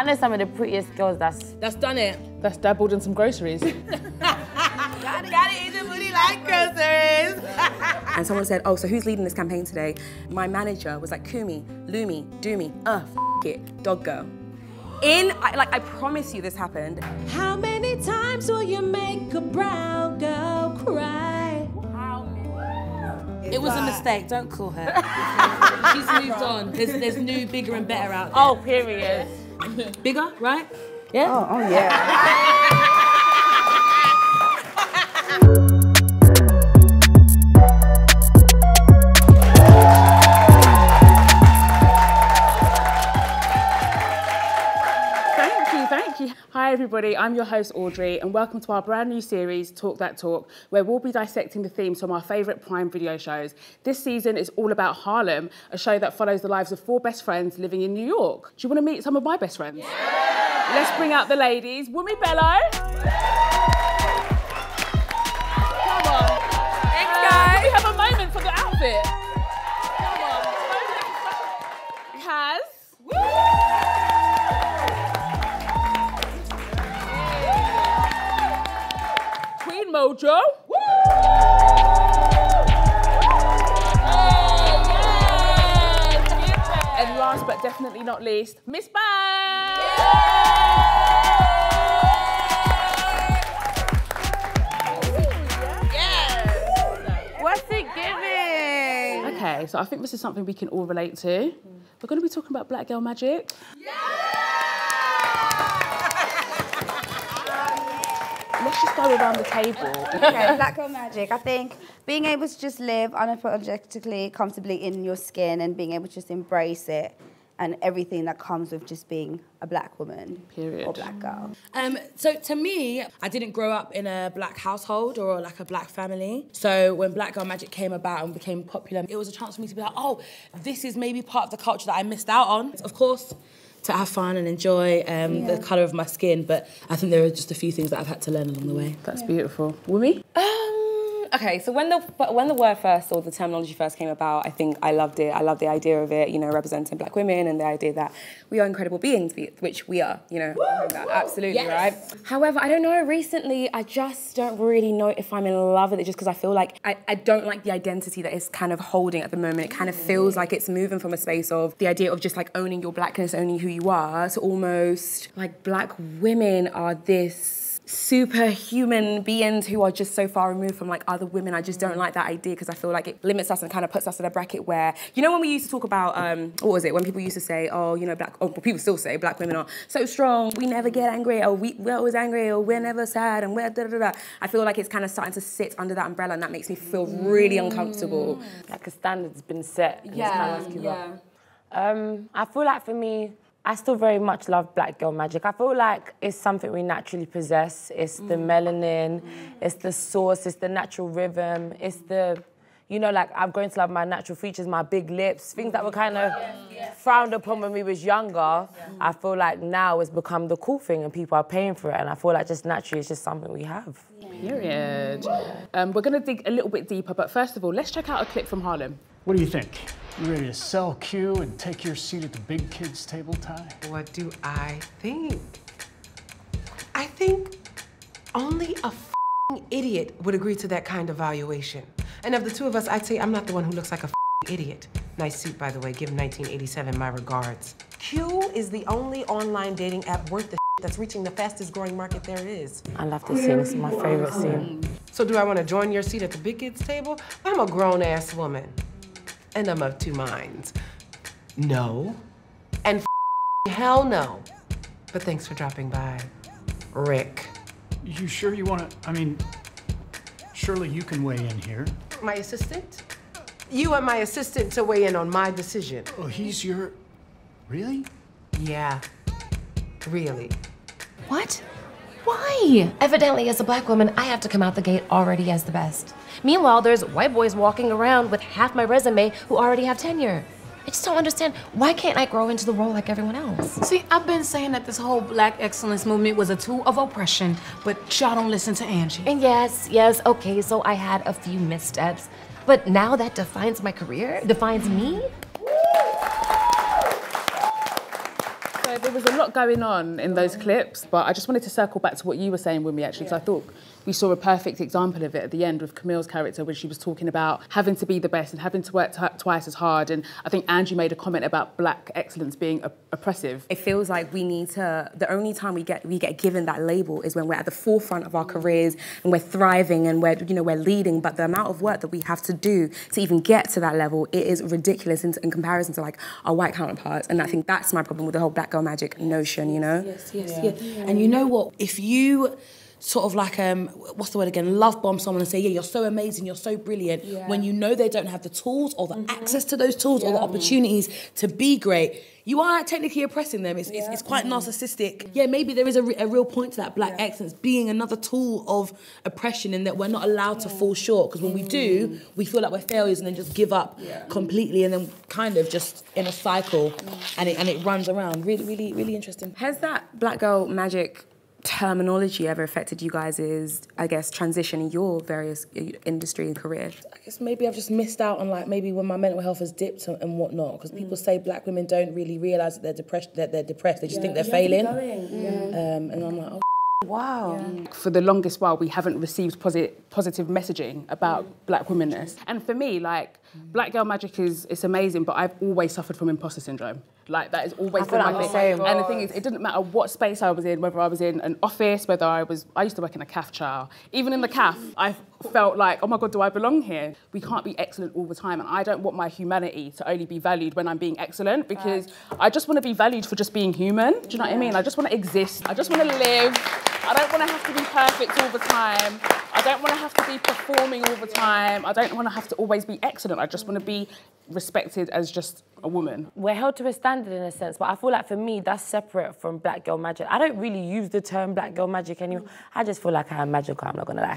I know some of the prettiest girls that's done it. That's dabbled in some groceries. Gotta eat the booty like groceries. And someone said, oh, so who's leading this campaign today? My manager was like, Kumi, Lumi, do me, f it, dog girl. I promise you this happened. How many times will you make a brown girl cry? It was a mistake, don't call her. She's moved on. There's new, bigger and better out there. Oh, period. Bigger, right? Yeah. Oh yeah. Hi everybody, I'm your host Audrey and welcome to our brand new series, Talk That Talk, where we'll be dissecting the themes from our favourite Prime Video shows. This season is all about Harlem, a show that follows the lives of 4 best friends living in New York. Do you want to meet some of my best friends? Yeah! Let's bring out the ladies. Wunmi Bello. Come on. Thanks guys. We have a moment for the outfit. Come on. Kaz. Mojo. Woo! And last but definitely not least, Miss Bang. What's it giving? Okay, so I think this is something we can all relate to. We're going to be talking about black girl magic. Let's just go around the table. Okay, black girl magic. I think being able to just live unapologetically, comfortably in your skin and being able to just embrace it and everything that comes with just being a black woman. Period. Or black girl. So to me, I didn't grow up in a black household or like a black family. So when Black Girl Magic came about and became popular, it was a chance for me to be like, oh, this is maybe part of the culture that I missed out on. Of course, to have fun and enjoy the colour of my skin, but I think there are just a few things that I've had to learn along the way. That's beautiful. Wunmi? Okay, so when the word first or the terminology first came about, I think I loved it. I loved the idea of it, you know, representing black women and the idea that we are incredible beings, which we are, you know. Absolutely, right? However, I don't know, recently I just don't really know if I'm in love with it just because I feel like I don't like the identity that it's kind of holding at the moment. It kind of feels like it's moving from a space of the idea of just like owning your blackness, owning who you are, to almost like black women are this superhuman beings who are just so far removed from like other women. I just don't like that idea because I feel like it limits us and kind of puts us in a bracket where, you know, when we used to talk about, what was it? When people used to say, oh, you know, people still say black women are so strong, we never get angry, or we're always angry, or we're never sad, and we're da-da-da-da. I feel like it's kind of starting to sit under that umbrella and that makes me feel really uncomfortable. Like a standard's been set. And it's kind of like, I feel like for me, I still very much love black girl magic. I feel like it's something we naturally possess. It's the melanin, it's the source, it's the natural rhythm, it's the, you know, like I'm going to love my natural features, my big lips, things that were kind of frowned upon when we was younger. I feel like now it's become the cool thing and people are paying for it, and I feel like just naturally it's just something we have. Period. We're going to dig a little bit deeper, but first of all, let's check out a clip from Harlem. What do you think? You ready to sell Q and take your seat at the big kids' table, Ty? What do I think? I think only a f***ing idiot would agree to that kind of valuation. And of the two of us, I'd say I'm not the one who looks like a f***ing idiot. Nice suit, by the way. Give 1987 my regards. Q is the only online dating app worth the that's reaching the fastest growing market there is. I love this scene. It's my favorite scene. So do I want to join your seat at the big kids' table? I'm a grown-ass woman. And I'm of 2 minds. No. And hell no. But thanks for dropping by, Rick. You sure you want to, I mean, surely you can weigh in here. My assistant? You are my assistant to weigh in on my decision. Oh, he's your, really? Yeah, really. What? Why? Evidently, as a black woman, I have to come out the gate already as the best. Meanwhile, there's white boys walking around with half my resume who already have tenure. I just don't understand, why can't I grow into the role like everyone else? See, I've been saying that this whole black excellence movement was a tool of oppression, but y'all don't listen to Angie. And yes, okay, so I had a few missteps, but now that defines my career, defines me? So So there was a lot going on in those clips, but I just wanted to circle back to what you were saying, Wunmi, actually, because I thought we saw a perfect example of it at the end with Camille's character when she was talking about having to be the best and having to work twice as hard. And I think Angie made a comment about black excellence being oppressive. It feels like we need to, the only time we get given that label is when we're at the forefront of our careers and we're thriving and we're leading, but the amount of work that we have to do to even get to that level, it is ridiculous in comparison to like our white counterparts. And I think that's my problem with the whole black girl magic notion, you know? Yes. And you know what? If you sort of like, what's the word again, love bomb someone and say, yeah, you're so amazing, you're so brilliant, when you know they don't have the tools or the access to those tools or the opportunities to be great, you are technically oppressing them. It's quite narcissistic. Yeah, maybe there is a real point to that black excellence being another tool of oppression in that we're not allowed to fall short, because when we do, we feel like we're failures and then just give up completely and then kind of just in a cycle and it runs around. Really, really interesting. Has that black girl magic terminology ever affected you guys' I guess, transition in your various industry and career? I guess maybe I've just missed out on like maybe when my mental health has dipped and whatnot, because people say black women don't really realise that they're depressed. They just think they're failing. And I'm like, oh, wow. For the longest while, we haven't received positive messaging about black womanness. And for me, like, black girl magic it's amazing, but I've always suffered from imposter syndrome. Like, that is always been my thing. And the thing is, it didn't matter what space I was in, whether I was in an office, whether I used to work in a CAF child. Even in the CAF, I felt like, oh my God, do I belong here? We can't be excellent all the time, and I don't want my humanity to only be valued when I'm being excellent, because I just want to be valued for just being human. Do you know what I mean? I just want to exist. I just want to live. I don't want to have to be perfect all the time. I don't want to have to be performing all the time. I don't want to have to always be excellent. I just want to be respected as just a woman. We're held to a standard in a sense, but I feel like for me, that's separate from black girl magic. I don't really use the term black girl magic anymore. I just feel like I am magical, I'm not gonna lie.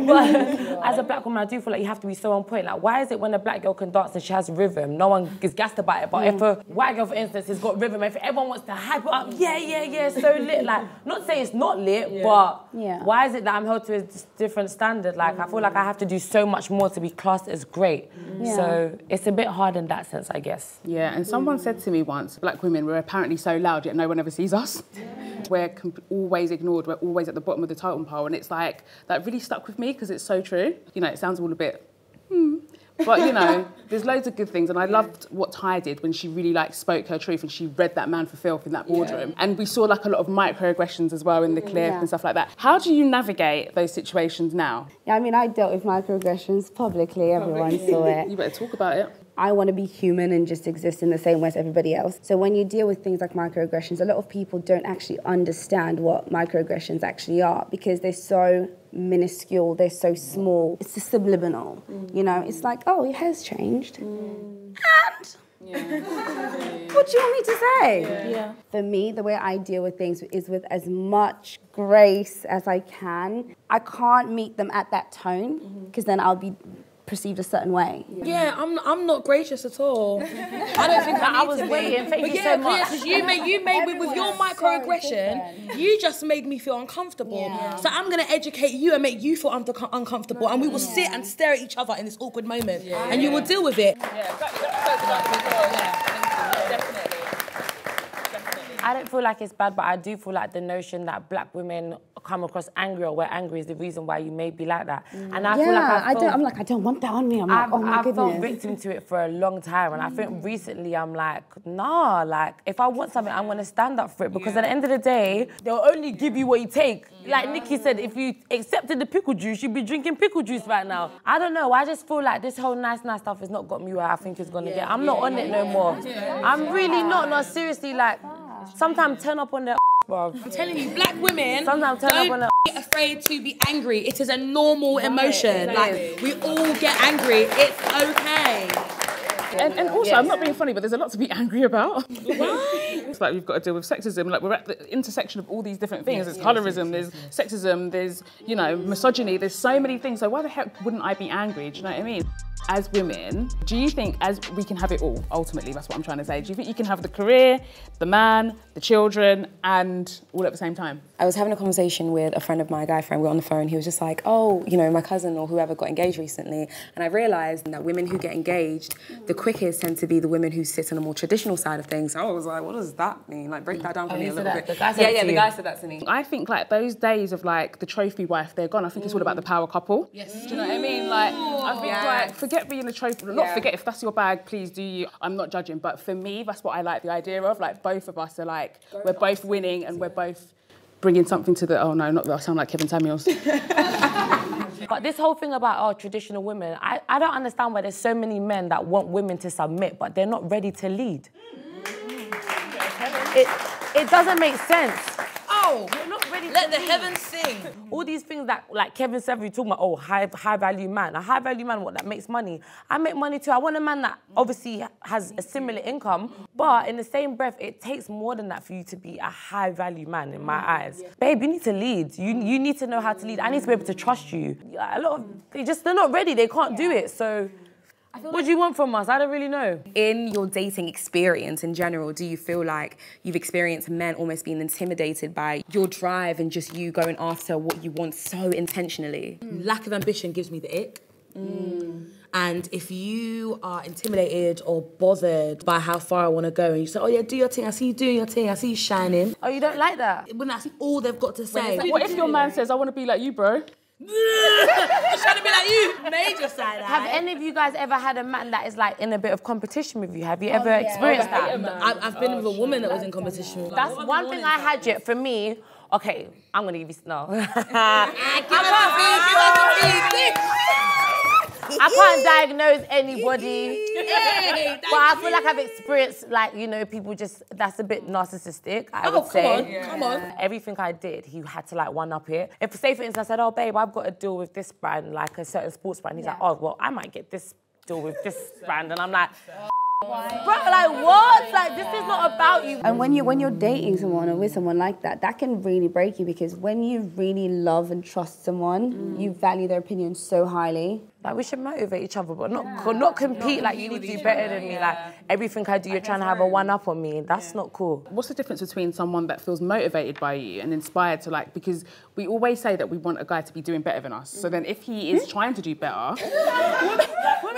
But as a black woman, I do feel like you have to be so on point. Like, why is it when a black girl can dance and she has rhythm, no one gets gassed about it, but if a white girl, for instance, has got rhythm, if everyone wants to hype it up, yeah, so lit, like, not saying it's not lit, but why is it that I'm held to a different standard? Like, I feel like I have to do so much more to be classed as great. So it's a bit hard in that sense, I guess. Yeah, and someone said to me once, black women, we're apparently so loud, yet no one ever sees us. We're always ignored, we're always at the bottom of the totem pole, and it's like, that really stuck with me, because it's so true. You know, it sounds all a bit, but you know, there's loads of good things, and I loved what Ty did when she really like spoke her truth and she read that man for filth in that boardroom. And we saw like a lot of microaggressions as well in the clip and stuff like that. How do you navigate those situations now? Yeah, I mean, I dealt with microaggressions publicly, everyone saw it. You better talk about it. I want to be human and just exist in the same way as everybody else. So when you deal with things like microaggressions, a lot of people don't actually understand what microaggressions actually are, because they're so minuscule, they're so small. It's a subliminal, you know? It's like, oh, it has changed. And? What do you want me to say? For me, the way I deal with things is with as much grace as I can. I can't meet them at that tone, because then I'll be perceived a certain way. Yeah, I'm not gracious at all. I don't think I was waiting. Thank you so much. Because you made with your microaggression, you just made me feel uncomfortable. So I'm gonna educate you and make you feel uncomfortable, and we will sit and stare at each other in this awkward moment, and you will deal with it. I don't feel like it's bad, but I do feel like the notion that black women come across angry, or we're angry, is the reason why you may be like that. And I feel like I don't want that on me. I've felt victim to it for a long time, and I think recently I'm like, nah, like if I want something, I'm gonna stand up for it, because at the end of the day, they'll only give you what you take. Like Nikki said, if you accepted the pickle juice, you'd be drinking pickle juice right now. I don't know, I just feel like this whole nice stuff has not got me where I think it's gonna get. I'm not on it no more. I'm really not, no, seriously, like, sometimes turn up on their bruv. I'm telling you, black women don't be afraid to be angry. It is a normal emotion. Like, we all get angry. It's okay. And also, I'm not being funny, but there's a lot to be angry about. Right? It's like we've got to deal with sexism. Like, we're at the intersection of all these different things. There's colorism, there's sexism, there's, you know, misogyny. There's so many things. So why the heck wouldn't I be angry? Do you know what I mean? As women, do you think as we can have it all, ultimately, that's what I'm trying to say. Do you think you can have the career, the man, the children, and all at the same time? I was having a conversation with a friend of mine, a guy friend, we were on the phone, he was just like, oh, you know, my cousin or whoever got engaged recently, and I realised that women who get engaged, the quickest tend to be the women who sit on a more traditional side of things. I was like, what does that mean? Like, break that down for me a little bit. The guy said the guy said that to me. I think like those days of like the trophy wife, they're gone. I think it's all about the power couple. Yes. Do you know what I mean? Like, I think like, forget being a trophy, not forget, if that's your bag, please do you. I'm not judging, but for me, that's what I like the idea of. Like, both of us are like, we're both winning and we're both bringing something to the, oh no, not that I sound like Kevin Samuels. But this whole thing about traditional women, I don't understand why there's so many men that want women to submit, but they're not ready to lead. It doesn't make sense. Oh, you're not ready to let the lead. heavens sing. All these things that, like Kevin said, we talking about, oh, high value man. A high value man, what, that makes money? I make money too. I want a man that obviously has a similar income, but in the same breath, it takes more than that for you to be a high value man in my eyes. Yeah. Babe, you need to lead. You need to know how to lead. I need to be able to trust you. A lot of, they're not ready. They can't do it, so. What do you want from us? I don't really know. In your dating experience in general, do you feel like you've experienced men almost being intimidated by your drive and just you going after what you want so intentionally? Lack of ambition gives me the ick. And if you are intimidated or bothered by how far I want to go and you say, oh yeah, do your thing, I see you doing your thing, I see you shining. Oh, you don't like that? When that's all they've got to say. What if your man says, I want to be like you, bro? Just trying to be like you. Major side eye. Have any of you guys ever had a man that is like in a bit of competition with you? Have you ever experienced that? I've been with a woman that was in competition. That's one thing I had yet for me. Okay, I'm gonna give you no. I can't diagnose anybody, but I feel like I've experienced, like, you know, people just, that's a bit narcissistic, I would say. Come on. Everything I did, he had to, like, one-up it. If, say, for instance, I said, oh, babe, I've got to deal with this brand, like a certain sports brand. He's like, oh, well, I might get this deal with this brand. And I'm like, bro, like, what? Like, this is not about you. And when you're dating someone or with someone like that, that can really break you, because when you really love and trust someone, you value their opinion so highly. Like, we should motivate each other, but not compete like you need to do better than me. Like, everything I do, you're trying to have a one-up on me. That's not cool. What's the difference between someone that feels motivated by you and inspired to, like, because we always say that we want a guy to be doing better than us. So then if he is trying to do better... Wait,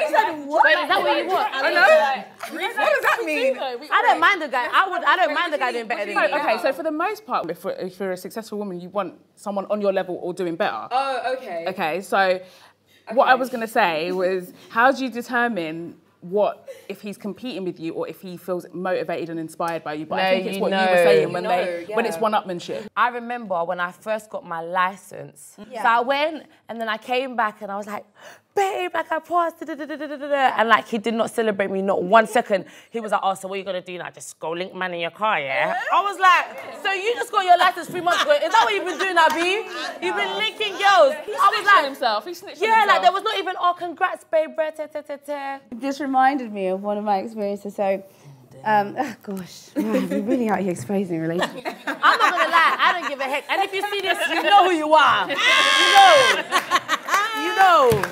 is that what you want? I know. What does that mean? I don't mind the guy. I don't mind the guy doing better than me. Okay, so for the most part, if you're a successful woman, you want someone on your level or doing better. Oh, okay. Okay, so what I was going to say was, how do you determine what, if he's competing with you or if he feels motivated and inspired by you? But I think it's what you were saying when it's one-upmanship. I remember when I first got my license. So I went and then I came back and I was like, babe, like I passed, and like he did not celebrate me, not 1 second. He was like, oh, so what are you gonna do now? Just go link man in your car, yeah? I was like, so you just got your license 3 months ago. Is that what you've been doing, Abi? You've been linking girls. He snitched on himself. He snitched on himself. Like there was not even, oh, congrats, babe, This reminded me of one of my experiences. So, gosh, we're really out here exposing relationships. I'm not gonna lie, I don't give a heck. And if you see this, you know who you are. You know.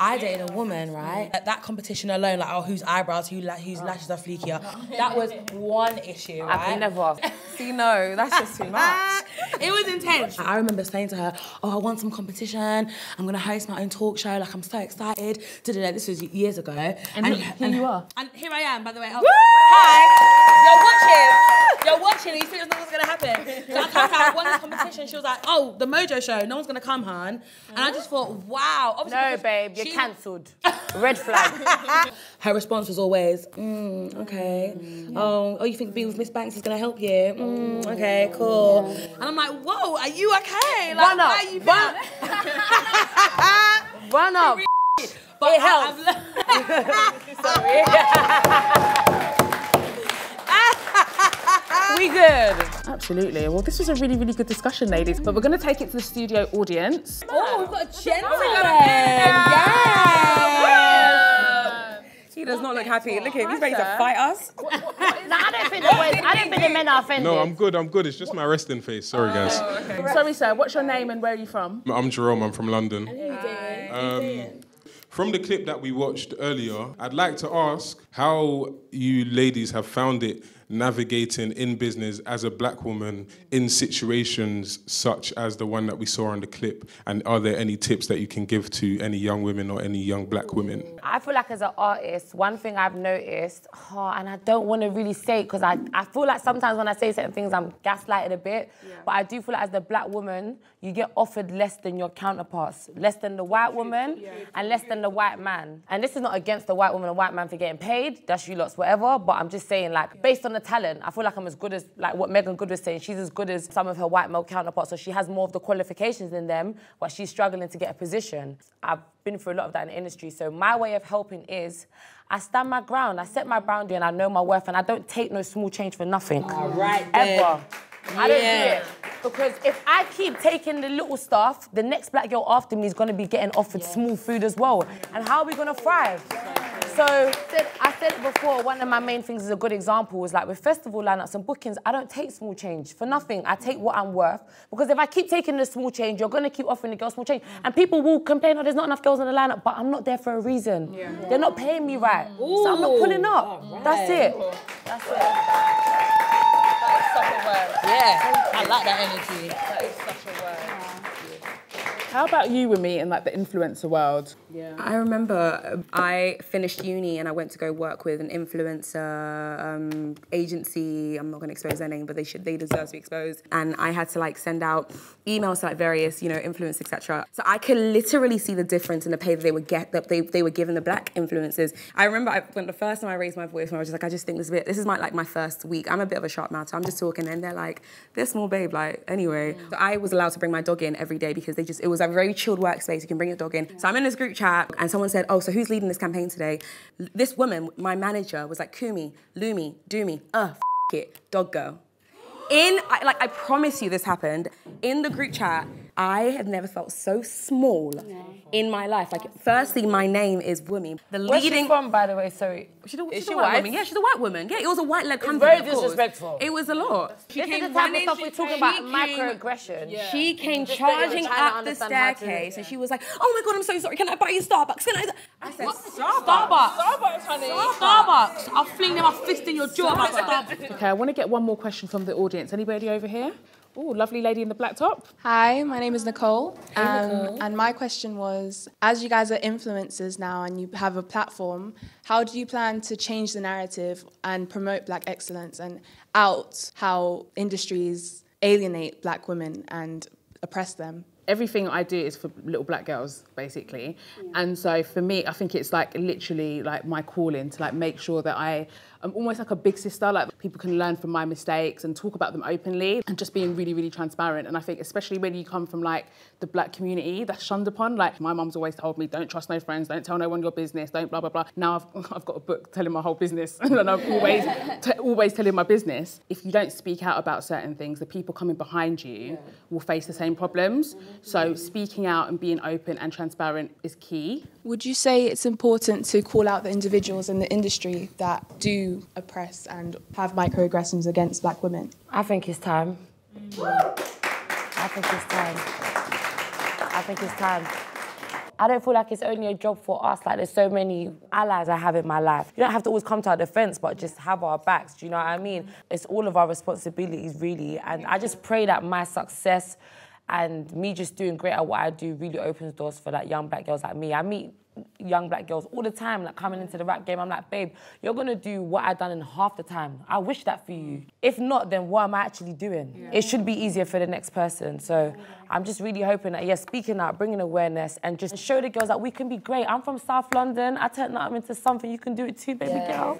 I dated a woman, right? That competition alone, like, oh, whose eyebrows, whose lashes are fleekier. That was one issue, right? I could never. See, no, that's just too much. It was intense. I remember saying to her, oh, I want some competition. I'm going to host my own talk show. Like, I'm so excited. This was years ago. And here you are. And here I am, by the way. Oh, hi. You're watching. You think nothing's going to happen. So I told her I won this competition. She was like, oh, the Mojo show. No one's going to come, hon. And I just thought, wow. Obviously, no, babe, you're cancelled. Red flag. Her response was always, okay. Oh, you think being with Miss Banks is going to help you? Okay, cool. And I'm like, whoa, are you okay? Like, run up. Why are you run up. But it helps. Sorry. We good. Absolutely. Well, this was a really, really good discussion, ladies. But we're going to take it to the studio audience. Oh, we've got a gentleman. He does not look happy. Look at him, he's ready to fight us. No, I don't think the men are offended. No, I'm good. It's just my resting face. Sorry, guys. Okay. Sorry, sir. What's your name and where are you from? I'm Jerome. I'm from London. From the clip that we watched earlier, I'd like to ask how you ladies have found it navigating in business as a black woman in situations such as the one that we saw on the clip, and are there any tips that you can give to any young women or any young black women? I feel like as an artist, one thing I've noticed, and I don't want to really say it because I feel like sometimes when I say certain things I'm gaslighted a bit, but I do feel like as the black woman, you get offered less than your counterparts, less than the white woman and less than the white man. And this is not against the white woman and white man for getting paid, that's you lots, whatever, but I'm just saying, like, based on the talent, I feel like I'm as good as, like what Megan Good was saying, she's as good as some of her white male counterparts, so she has more of the qualifications than them, but she's struggling to get a position. I've been through a lot of that in the industry, so my way of helping is I stand my ground, I set my boundary and I know my worth and I don't take no small change for nothing. All right, ever. I don't do it. Because if I keep taking the little stuff, the next black girl after me is going to be getting offered small food as well. And how are we going to thrive? So I said it before, one of my main things is a good example is like with festival lineups and bookings, I don't take small change for nothing. I take what I'm worth. Because if I keep taking the small change, you're going to keep offering the girls small change. And people will complain, oh, there's not enough girls on the lineup, but I'm not there for a reason. They're not paying me right. Ooh. So I'm not pulling up. That's it. That's it. Yeah, I like that energy. That is such a word. How about you with me in like the influencer world? Yeah. I remember I finished uni and I went to go work with an influencer agency. I'm not going to expose their name, but they deserve to be exposed. And I had to like send out emails to like various, influencers, etc. So I could literally see the difference in the pay that they were giving the black influencers. I remember when the first time I raised my voice, I was just like, I just think this is my first week. I'm a bit of a sharp mouth, so I'm just talking, and they're like, this small babe, like anyway. So I was allowed to bring my dog in every day because it was a very chilled workspace. You can bring your dog in. So I'm in this group chat and someone said, oh, so who's leading this campaign today? This woman, my manager, was like, Kumi, Lumi, do me, it, dog girl. I promise you this happened. In the group chat, I have never felt so small in my life. Like, firstly, my name is Wunmi. Where's she from, by the way? Sorry. She's a white woman. Yeah, she's a white woman. Yeah, it was a white-led company. Very disrespectful. It was a lot. This is the type of stuff we're talking about, microaggression. Yeah. She came charging up the staircase and she was like, oh my God, I'm so sorry. Can I buy you Starbucks? I said, Starbucks, honey. Starbucks. I'll fling my fist in your jaw about Starbucks. Okay, I want to get one more question from the audience. Anybody over here? Oh, lovely lady in the black top. Hi, my name is Nicole. Hey, Nicole. And my question was, as you guys are influencers now and you have a platform, how do you plan to change the narrative and promote black excellence and out how industries alienate black women and oppress them? Everything I do is for little black girls, basically. And so for me, I think it's like literally like my calling to like make sure that I'm almost like a big sister, like people can learn from my mistakes and talk about them openly and just being really, really transparent. And I think especially when you come from like the black community that's shunned upon, like my mum's always told me, don't trust no friends, don't tell no one your business, don't blah, blah, blah. Now I've got a book telling my whole business and I'm always telling my business. If you don't speak out about certain things, the people coming behind you will face the same problems. So speaking out and being open and transparent is key. Would you say it's important to call out the individuals in the industry that do oppress and have microaggressions against black women? I think it's time. I think it's time. I don't feel like it's only a job for us. Like, there's so many allies I have in my life. You don't have to always come to our defense, but just have our backs. Do you know what I mean? It's all of our responsibilities, really. And I just pray that my success and me just doing great at what I do really opens doors for like young black girls like me. I meet young black girls all the time, like coming into the rap game. I'm like, babe, you're gonna do what I've done in half the time. I wish that for you. If not, then what am I actually doing? Yeah. It should be easier for the next person. So I'm just really hoping that, speaking out, bringing awareness and just show the girls that we can be great. I'm from South London. I turned that into something. You can do it too, baby girl.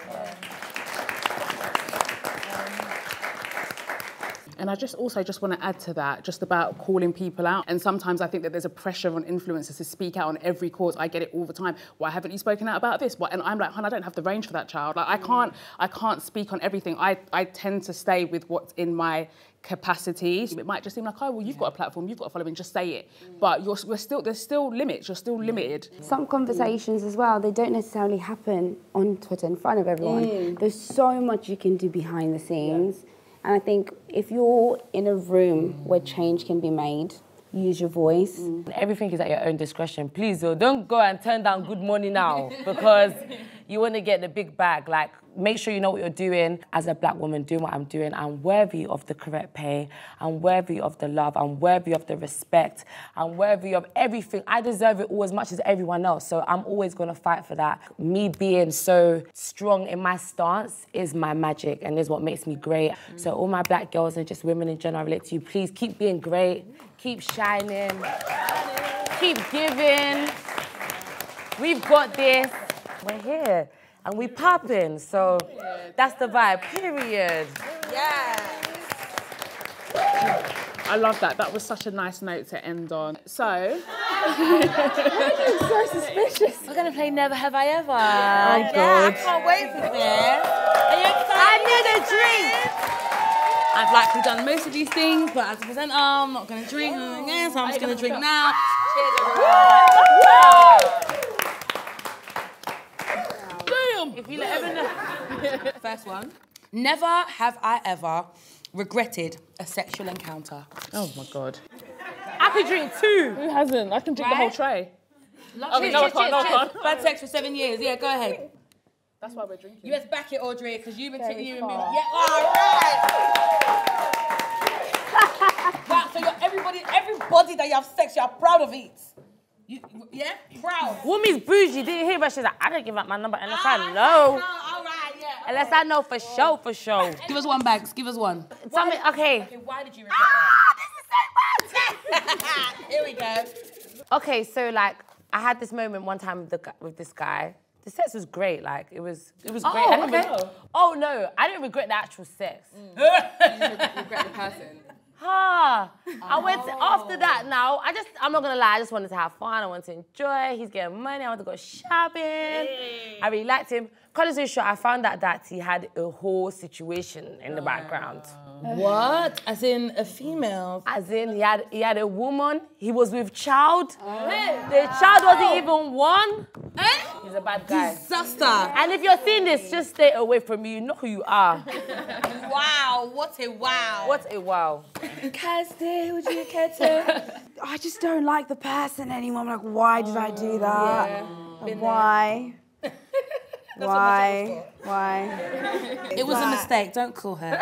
And I just want to add to that, just about calling people out. And sometimes I think that there's a pressure on influencers to speak out on every cause. I get it all the time. Why haven't you spoken out about this? And I'm like, hon, I don't have the range for that, child. Like, I can't speak on everything. I tend to stay with what's in my capacity. It might just seem like, oh, well, you've got a platform, you've got a following, just say it. But there's still limits, you're still limited. Some conversations as well, they don't necessarily happen on Twitter in front of everyone. There's so much you can do behind the scenes. And I think if you're in a room where change can be made, use your voice. Everything is at your own discretion. Please, though, don't go and turn down Good Money now because you want to get the big bag. Like, make sure you know what you're doing as a black woman, doing what I'm doing. I'm worthy of the correct pay. I'm worthy of the love. I'm worthy of the respect. I'm worthy of everything. I deserve it all as much as everyone else. So I'm always going to fight for that. Me being so strong in my stance is my magic and is what makes me great. So all my black girls and just women in general, I relate to you. Please keep being great. Keep shining. Keep giving. We've got this. We're here. And we popping, so that's the vibe, period. Yeah. I love that. That was such a nice note to end on. So... You're so suspicious. We're going to play Never Have I Ever. Oh, God. I can't wait for this. Are you excited? I need a drink. I've likely done most of these things, but as a presenter, I'm not going to drink again, so I'm just going to drink now. Cheers, If you ever know. First one. Never have I ever regretted a sexual encounter. Oh my God. I could drink two. Who hasn't? I can drink the whole tray. Okay, no, I can't. Bad sex for 7 years. Yeah, go ahead. That's why we're drinking. You let's back it, Audrey, because you've been taking you and me. far. Yeah, all right. Wow, so you're everybody that you have sex, you're proud of it. Yeah? Proud. Wunmi's bougie, didn't hear but she's like, I didn't give up my number unless I know. All right, yeah. Unless I know for sure, for sure. Give us one, Bags. Give us one. Something, okay. Why did you regret that? Here we go. Okay, so like, I had this moment one time with this guy. The sex was great, like, it was great. Oh no, I didn't regret the actual sex. You regret the person. I went after that now. I'm not gonna lie, I just wanted to have fun. I wanted to enjoy. He's getting money. I wanted to go shopping. I really liked him. Cut story short, I found out that he had a whole situation in the background. What? As in a female? As in, he had a woman. He was with child. The child wasn't even one. He's a bad guy. Disaster. And if you're seeing this, just stay away from me. You know who you are. Wow, what a wow. What a wow. Kaz, would you care to? I just don't like the person anymore. I'm like, why did I do that? Yeah. Why? Why? It was a mistake. Don't call her.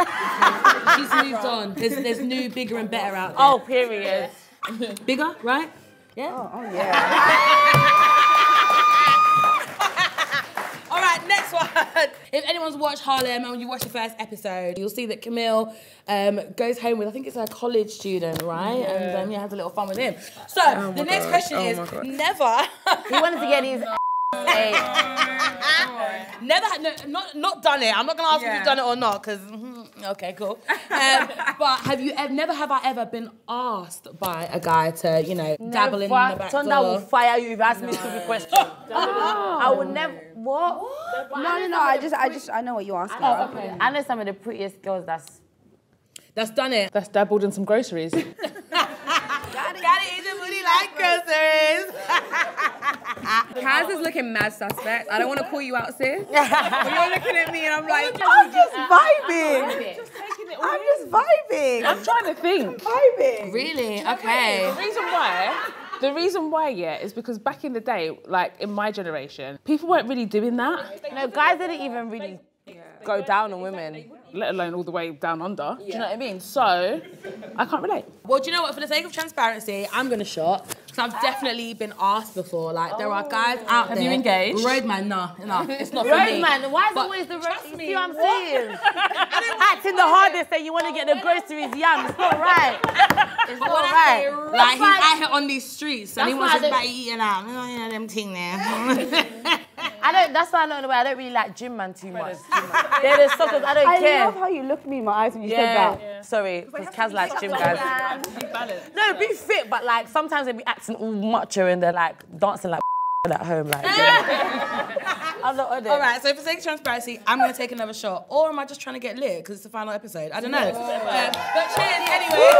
She's moved on. There's new, bigger and better out there. Oh, period. Bigger, right? Yeah. Oh yeah. All right, next one. If anyone's watched Harlem and you watch the first episode, you'll see that Camille goes home with, I think it's a college student, right? Yeah. And has a little fun with him. So the next question is, never. He wanted to get his Never, not done it. I'm not gonna ask if you've done it or not, because okay, cool. But never have I ever been asked by a guy to, dabble in the back door? Thunder will fire you if you ask me a stupid question. I would never. What? No. I know what you're asking. Oh, okay. I know some of the prettiest girls that's done it. That's dabbled in some groceries. Gotta eat the booty like groceries. Kaz is looking mad suspect. I don't want to call you out, sis. But you're looking at me and I'm like, I'm just vibing. I'm just vibing. I'm trying to think. Vibing. Really? Okay. The reason why, is because back in the day, like in my generation, people weren't really doing that. No, guys didn't even really go down on women. Let alone all the way down under. Do you know what I mean? So, I can't relate. Well, do you know what? For the sake of transparency, I'm going to shot. Because I've definitely been asked before. Like, there are guys out there. Have you engaged? Roadman, no, it's not for me. Roadman, why is always the road? You see what I'm saying? Acting the hardest and you want to get the groceries young. It's not right. It's not right. Like, he's out here on these streets and he wants his baby eating out. Them thing there. That's why I know in a way I don't really like gym man too much. They're the suckers. I don't care. I love how you looked me in my eyes when you said that. Yeah. Sorry, because Kaz likes gym guys. No, be fit, but like sometimes they be acting all macho and they're like dancing like at home. Like, I'm not on it. All right, so for sake of transparency, I'm going to take another shot. Or am I just trying to get lit because it's the final episode? I don't know. But cheers anyway.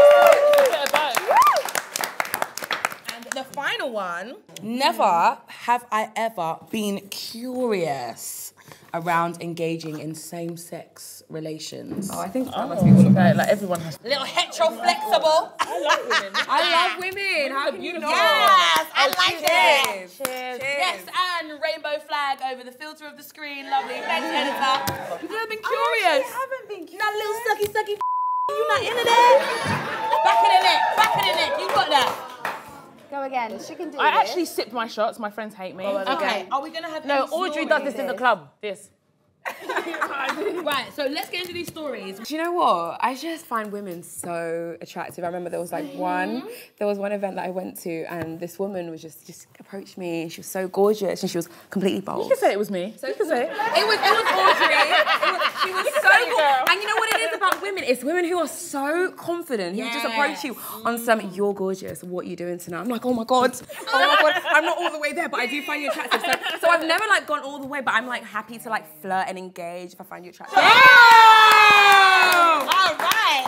And the final one, never have I ever been curious around engaging in same-sex relations. Oh, I think that must be all about it. Like everyone has. Little hetero-flexible. I love women. I love women. How can you know? Yes, I like it. Cheers. Yes, and rainbow flag over the filter of the screen. Lovely. Thanks, editor. You've never been curious. I haven't been curious. That little sucky. You not into that? Back in the neck. You got that. Go again. She can do I this. actually sip my shots. My friends hate me. Okay. Are we gonna have? No, any Audrey stories? does this in the club. This. Right, so let's get into these stories. Do you know what? I just find women so attractive. I remember there was like one event that I went to and this woman was just approached me and she was so gorgeous and she was completely bold. You can say it was me. You can say it. It was Audrey. She was so good. And you know what it is about women? It's women who are so confident, who just approach you on some, you're gorgeous, what are you doing tonight? I'm like, oh my God. I'm not all the way there, but I do find you attractive. So I've never like gone all the way, but I'm like happy to like flirt and engage if I find you attractive. Oh! All right.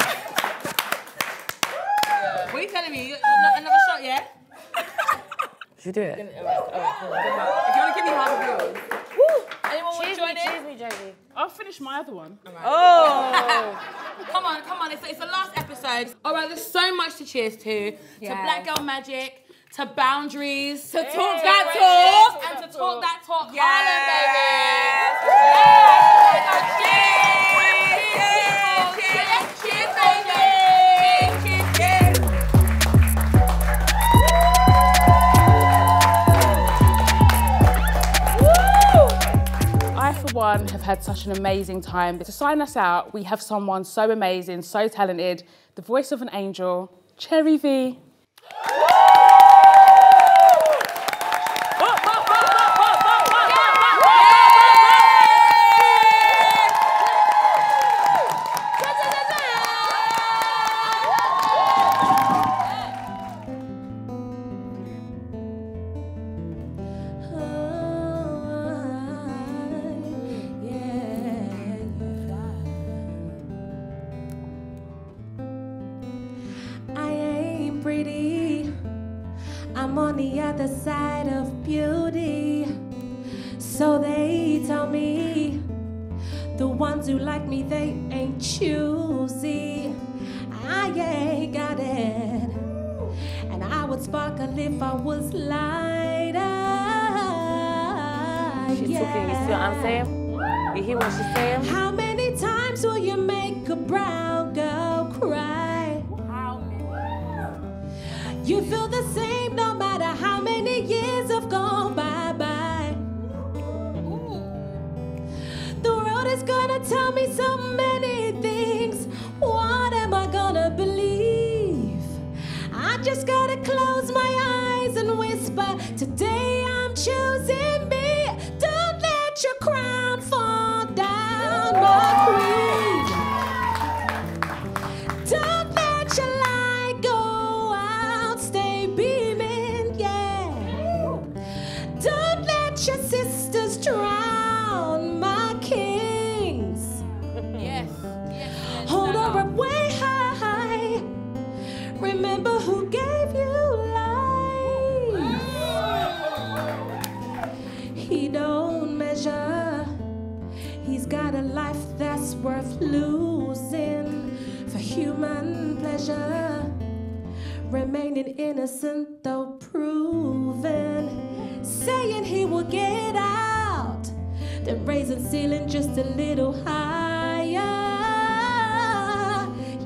What are you telling me? Another shot, yeah? Should we do it? If you want to give me half of yours. Anyone want to join in? Cheers me, Josie. I'll finish my other one. Right. Oh! Come on. It's the last episode. All right, there's so much to cheers to. To Black Girl Magic, to boundaries, to talk that talk, and to talk that talk. Harlem, baby. Cheers, baby. Cheers. I, for one, have had such an amazing time. To sign us out, we have someone so amazing, so talented, the voice of an angel, Cherri V. I'm on the other side of beauty. So they tell me the ones who like me, they ain't choosy. I ain't got it. And I would sparkle if I was lighter. She's talking, you see what I'm saying? You hear what she's saying? How many times will you make a brown girl cry? You feel the same no matter how many years have gone by. The world is gonna tell me so many things. What am I gonna believe? I just gotta close my eyes and whisper, today I'm choosing me. Don't let your crown fall down, my queen. Don't let your light go out, stay beaming, yeah. Don't let your sisters drown, my kings. Yes. Hold her up way high. Remember who gave you life. He don't measure. He's got a life that's worth losing for human pleasure. Remaining innocent though proven. Saying he will get out. Then raising ceiling just a little higher.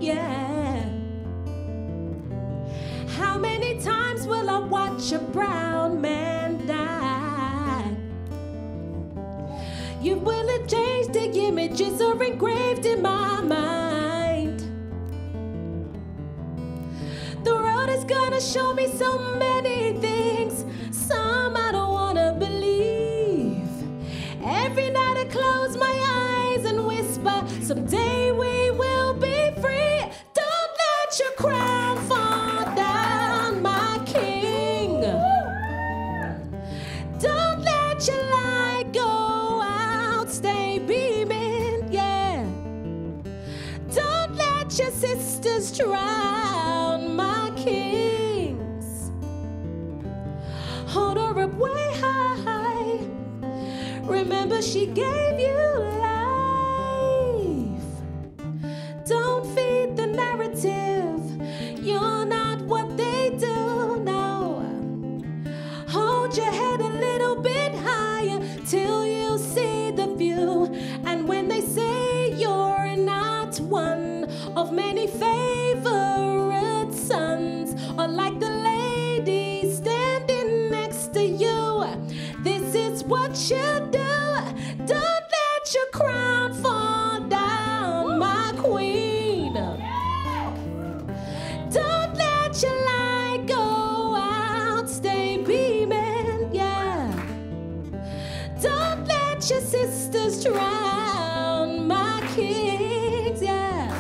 Yeah. How many times will I watch a brown man die? You will have changed the images are engraved in my mind. The world is gonna show me so many things. Some I don't wanna believe. let your sisters drown my kings. Hold her up way high. Remember she gave you life. Don't feed the narrative. You're not what they do, no. Hold your head a little bit higher till you see the view. And when they say you're not one of many favorite sons, or like the lady standing next to you, this is what you do. Don't let your crown fall down, my queen. Don't let your light go out, stay beaming, yeah. Don't let your sisters drown my kings, yeah.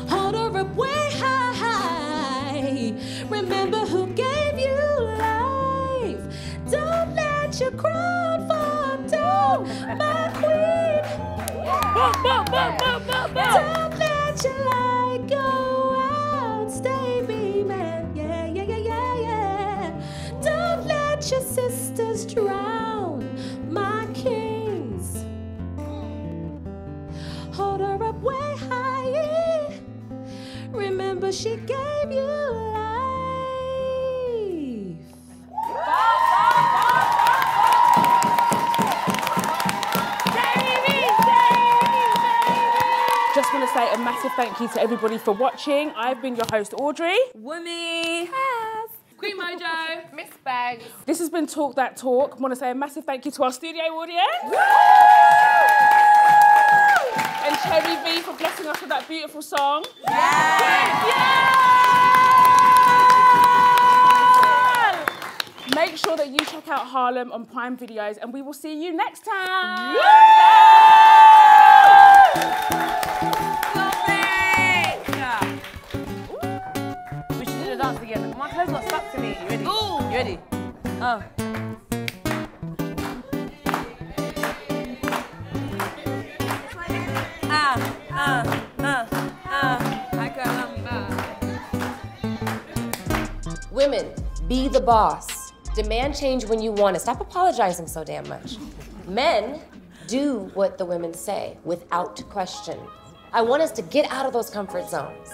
Hold her up way high. Remember who gave you life. Don't let your crown fall down, my queen. Don't let your light go out, stay beaming, yeah, yeah, yeah, yeah, yeah. Don't let your sisters drown my kings. Hold her up way high. Remember she gave you life. Just want to say a massive thank you to everybody for watching. I've been your host, Audrey. Wunmi. Kaz. Queen Mojo. Miss Bags. This has been Talk That Talk. I want to say a massive thank you to our studio audience. And Cherri V for blessing us with that beautiful song. Make sure that you check out Harlem on Prime Videos, and we will see you next time. We should do the dance together. My clothes got stuck to me. You ready? Ooh. You ready? Oh. Women, be the boss. Demand change when you want it. Stop apologizing so damn much. Men, do what the women say without question. I want us to get out of those comfort zones.